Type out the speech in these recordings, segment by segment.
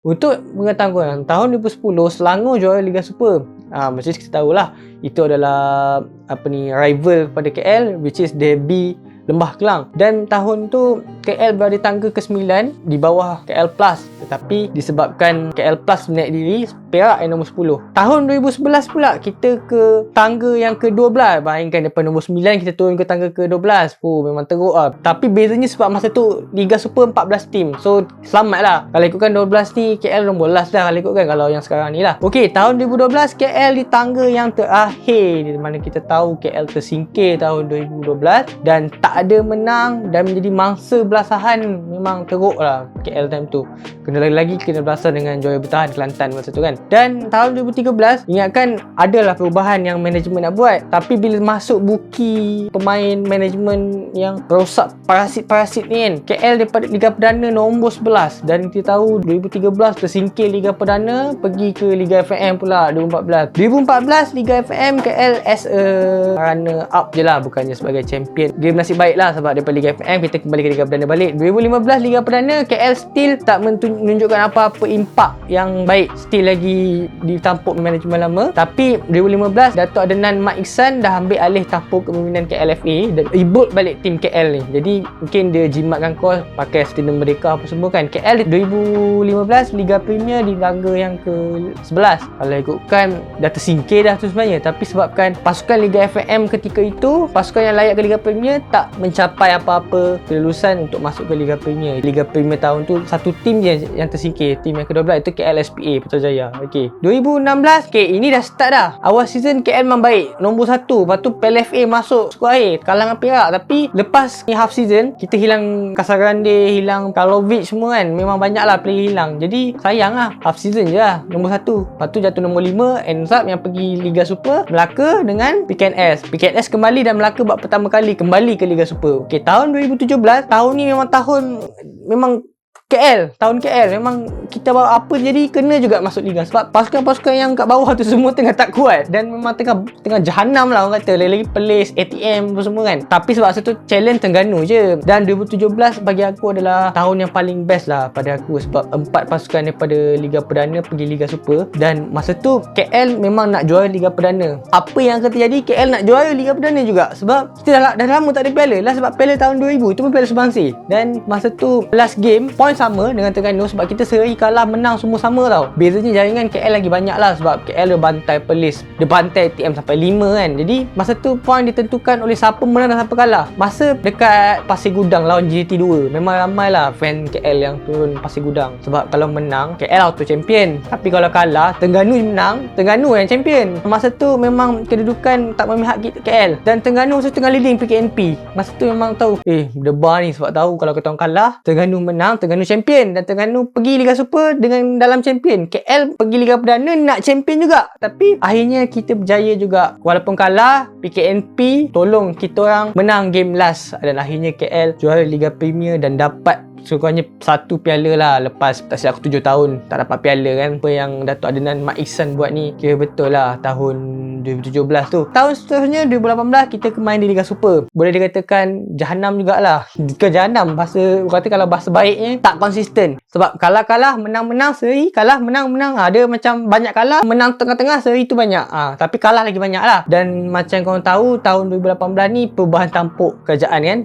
Untuk pengetahuan, tahun 2010 Selangor juara Liga Super. Macam kita tahulah, itu adalah rival pada KL, which is Derby Lembah Kelang. Dan tahun tu KL berada di tangga ke-9 di bawah KL Plus. Tetapi disebabkan KL Plus menaik diri, Perak yang nombor 10. Tahun 2011 pula kita ke tangga yang ke-12. Bayangkan daripada nombor 9 kita turun ke tangga ke-12. Memang teruk lah. Tapi bezanya sebab masa tu Liga Super 14 tim. So selamat lah. Kalau ikutkan 12 ni, KL nombor last dah kalau ikutkan, kalau yang sekarang ni lah. Okey, tahun 2012 KL di tangga yang terakhir, di mana kita tahu KL tersingkir tahun 2012 dan tak ada menang dan menjadi mangsa belasahan. Memang teruk lah KL time tu. Lagi kena belasan dengan juara bertahan Kelantan masa tu kan. Dan tahun 2013, ingatkan adalah perubahan yang manajemen nak buat, tapi bila masuk buki pemain manajemen yang rosak parasit-parasit ni kan, KL daripada Liga Perdana nombor 11, dan kita tahu 2013 tersingkir Liga Perdana, pergi ke Liga FAM pula 2014 Liga FAM KL as a runner up je lah, bukannya sebagai champion. Dia nasib baik lah sebab daripada Liga FAM kita kembali ke Liga Perdana balik. 2015 Liga Perdana, KL still tak menunjukkan apa-apa impak yang baik, still lagi ditampuk manajemen lama. Tapi 2015 Dato' Adenan Mat Iksan dah ambil alih tampuk kepimpinan KLFA dan reboot balik tim KL ni. Jadi mungkin dia jimatkan kos pakai Stadium Merdeka apa semua kan. KL 2015 Liga Premier di tangga yang ke-11. Kalau ikutkan dah tersingkir dah tu sebenarnya, tapi sebabkan pasukan Liga FAM ketika itu, pasukan yang layak ke Liga Premier tak mencapai apa-apa kelulusan untuk masuk ke Liga Premier. Liga Premier tahun tu satu tim je yang tersingkir, tim yang ke-12 itu KLSPA Putrajaya. Okey, 2016 ini dah start dah. Awal season KL memang baik, nombor 1. Lepas tu PLFA masuk skuad akhir, kalah dengan Perak. Tapi lepas ni half season, kita hilang Casagrande, hilang Karlovic semua kan. Memang banyak lah player hilang. Jadi sayang lah, half season je lah nombor 1. Lepas tu jatuh nombor 5, ends up yang pergi Liga Super, Melaka dengan PKNS. PKNS kembali dan Melaka buat pertama kali kembali ke Liga Super. Okey, tahun 2017, tahun ni memang memang tahun KL memang kita bawa apa jadi kena juga masuk liga, sebab pasukan-pasukan yang kat bawah tu semua tengah tak kuat dan memang tengah jahanam lah orang kata, lagi Perlis, ATM apa semua kan. Tapi sebab satu challenge Terengganu je. Dan 2017 bagi aku adalah tahun yang paling best lah pada aku, sebab 4 pasukan daripada Liga Perdana pergi Liga Super, dan masa tu KL memang nak juara Liga Perdana. Apa yang akan terjadi, KL nak juara Liga Perdana juga, sebab kita dah lama tak ada piala lah, sebab piala tahun 2000 itu pun piala Sumbangsi. Dan masa tu last game point sama dengan Terengganu, sebab kita seri kalah menang semua sama tau. Bezanya jaringan KL lagi banyak lah, sebab KL dia bantai Perlis, dia bantai TM sampai 5 kan. Jadi masa tu point ditentukan oleh siapa menang dan siapa kalah. Masa dekat Pasir Gudang lawan JT2, memang ramai lah fan KL yang turun Pasir Gudang, sebab kalau menang KL auto champion, tapi kalau kalah Terengganu menang, Terengganu yang champion. Masa tu memang kedudukan tak memihak KL, dan Terengganu masa tu tengah leading PKNP. Masa tu memang tahu berdebar ni, sebab tahu kalau kita orang kalah Terengganu menang, Terengganu champion, dan Terengganu pergi Liga Super dengan dalam champion. KL pergi Liga Perdana nak champion juga, tapi akhirnya kita berjaya juga. Walaupun kalah, PKNP tolong kita orang menang game last, dan akhirnya KL juara Liga Premier dan dapat sekurangnya satu piala lah. Lepas tak silap aku 7 tahun tak dapat piala kan. Apa yang Dato' Adenan Mat Iksan buat ni kira betul lah. Tahun 2017 tu, tahun seterusnya 2018 kita main di Liga Super. Boleh dikatakan jahanam jugalah. Bukan jahanam, bahasa kata kalau bahasa baiknya tak konsisten. Sebab kalah-kalah, menang-menang seri, kalah menang-menang. Ada macam banyak kalah, menang tengah-tengah seri tu banyak. Tapi kalah lagi banyak lah. Dan macam korang tahu, tahun 2018 ni perubahan tampuk kerajaan kan,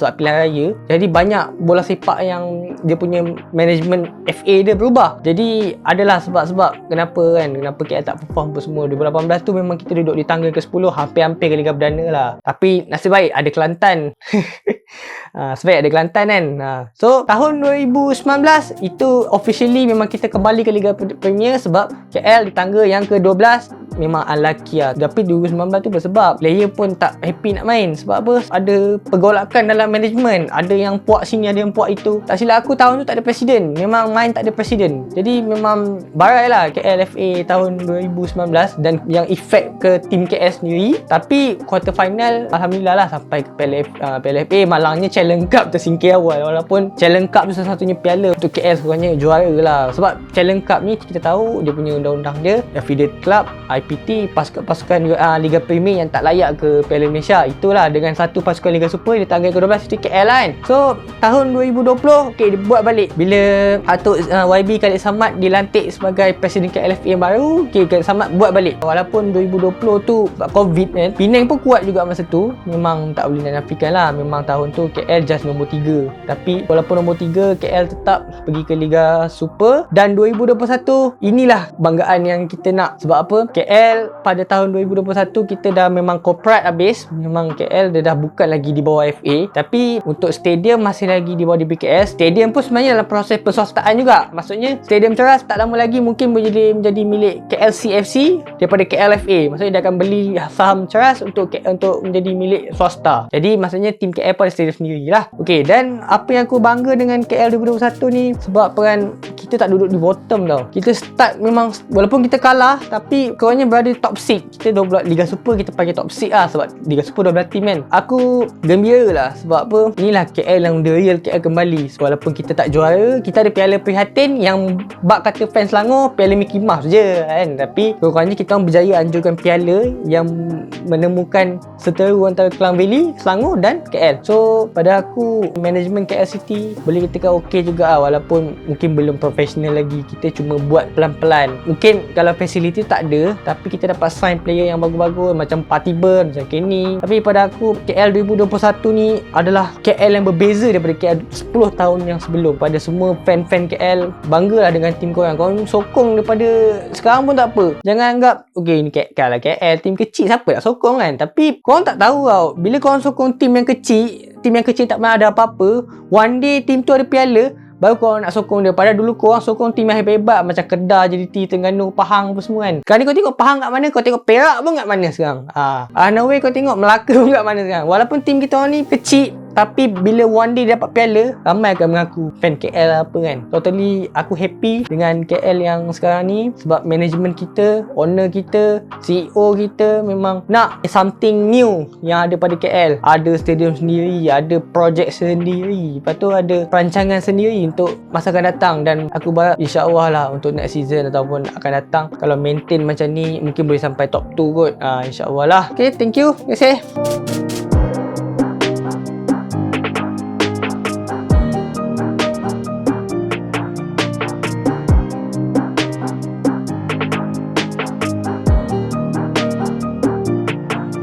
sebab pilihan raya. Jadi banyak bola sepak yang dia punya manajemen FA dia berubah. Jadi adalah sebab-sebab kenapa KL tak perform apa semua. 2018 tu memang kita duduk di tangga ke-10, hampir-hampir ke Liga Perdana lah. Tapi nasib baik ada Kelantan. Sebab ada Kelantan kan. So tahun 2019 itu officially memang kita kembali ke Liga Premier, sebab KL di tangga yang ke-12 memang unlucky lah. Tapi 2019 tu bersebab player pun tak happy nak main. Sebab apa? Ada pergolakan dalam management, ada yang puak sini, ada yang puak itu. Tak silap aku tahun tu tak ada presiden, memang main tak ada presiden. Jadi memang barai lah KLFA tahun 2019, dan yang efek ke tim KL sendiri. Tapi quarter final alhamdulillah lah sampai ke PLFA. Malangnya Challenge Cup tersingkir awal, walaupun Challenge Cup tu satu-satunya piala untuk KL sekurangnya juara lah. Sebab Challenge Cup ni kita tahu dia punya undang-undang dia, affiliate club, IPT, pasukan Liga Premier yang tak layak ke Piala Malaysia. Itulah, dengan satu pasukan Liga Super di tanggal ke-12 itu KL kan. So tahun 2020 dia buat balik bila Atuk YB Khalid Samad dilantik sebagai Presiden KLFA yang baru. Khalid Samad buat balik. Walaupun 2020 tu COVID kan, Penang pun kuat juga masa tu. Memang tak boleh nak nafikan lah, memang tahun tu KL just nombor 3. Tapi walaupun nombor 3, KL tetap pergi ke Liga Super. Dan 2021 inilah banggaan yang kita nak. Sebab apa? KL pada tahun 2021 kita dah memang corporate habis. Memang KL dia dah bukan lagi di bawah FA. Tapi untuk stadium masih lagi di bawah DBKL. Stadium pun sebenarnya dalam proses perswastaan juga. Maksudnya Stadium Ceras tak lama lagi mungkin menjadi milik KLCFC daripada KLFA. Maksudnya dia akan beli saham Ceras untuk menjadi milik swasta. Jadi maksudnya tim KL pun ada stadium sendiri lah. Okey, dan apa yang aku bangga dengan KL 2021 ni, sebab peran kita tak duduk di bottom tau. Kita start memang, walaupun kita kalah, tapi korangnya berada di top 6. Kita 12 Liga Super, kita panggil top 6 lah, sebab Liga Super 12 tim kan. Aku gembira lah sebab apa, inilah KL yang the real KL kembali. Walaupun kita tak juara, kita ada Piala Prihatin yang bak kata fans Selangor Piala Mickey Mouse je kan. Tapi kurangnya kita orang berjaya anjurkan piala yang menemukan seteru antara Klang Valley, Selangor dan KL. So pada aku, management KL City boleh katakan okey juga lah, walaupun mungkin belum profesional lagi. Kita cuma buat pelan-pelan. Mungkin kalau facility tak ada, tapi kita dapat sign player yang bagus-bagus macam Patiber, macam Kenny. Tapi pada aku, KL 2021 ni adalah KL yang berbeza daripada KL 10 tahun yang sebelum. Pada semua fan-fan KL, banggalah dengan tim korang. Korang sokong daripada sekarang pun tak apa. Jangan anggap okey ni KL lah, KL tim kecil, siapa nak sokong kan. Tapi korang tak tahu tau, bila korang sokong tim yang kecil, tim yang kecil tak pernah ada apa-apa, one day tim tu ada piala, baru korang nak sokong dia. Padahal dulu korang sokong tim yang hebat-hebat macam Kedah, JDT, Terengganu, Pahang apa semua kan. Sekarang ni kau tengok Pahang kat mana, kau tengok Perak pun kat mana sekarang. Norway kau tengok Melaka pun kat mana sekarang. Walaupun tim kita orang ni kecil, tapi bila one day dapat piala, ramai akan mengaku fan KL lah apa kan. Totally aku happy dengan KL yang sekarang ni, sebab management kita, owner kita, CEO kita memang nak something new yang ada pada KL. Ada stadium sendiri, ada projek sendiri, lepas tu ada perancangan sendiri untuk masa akan datang. Dan aku berharap insyaAllah lah untuk next season ataupun akan datang, kalau maintain macam ni mungkin boleh sampai top 2 kot. InsyaAllah lah. Okay, thank you. Terima kasih.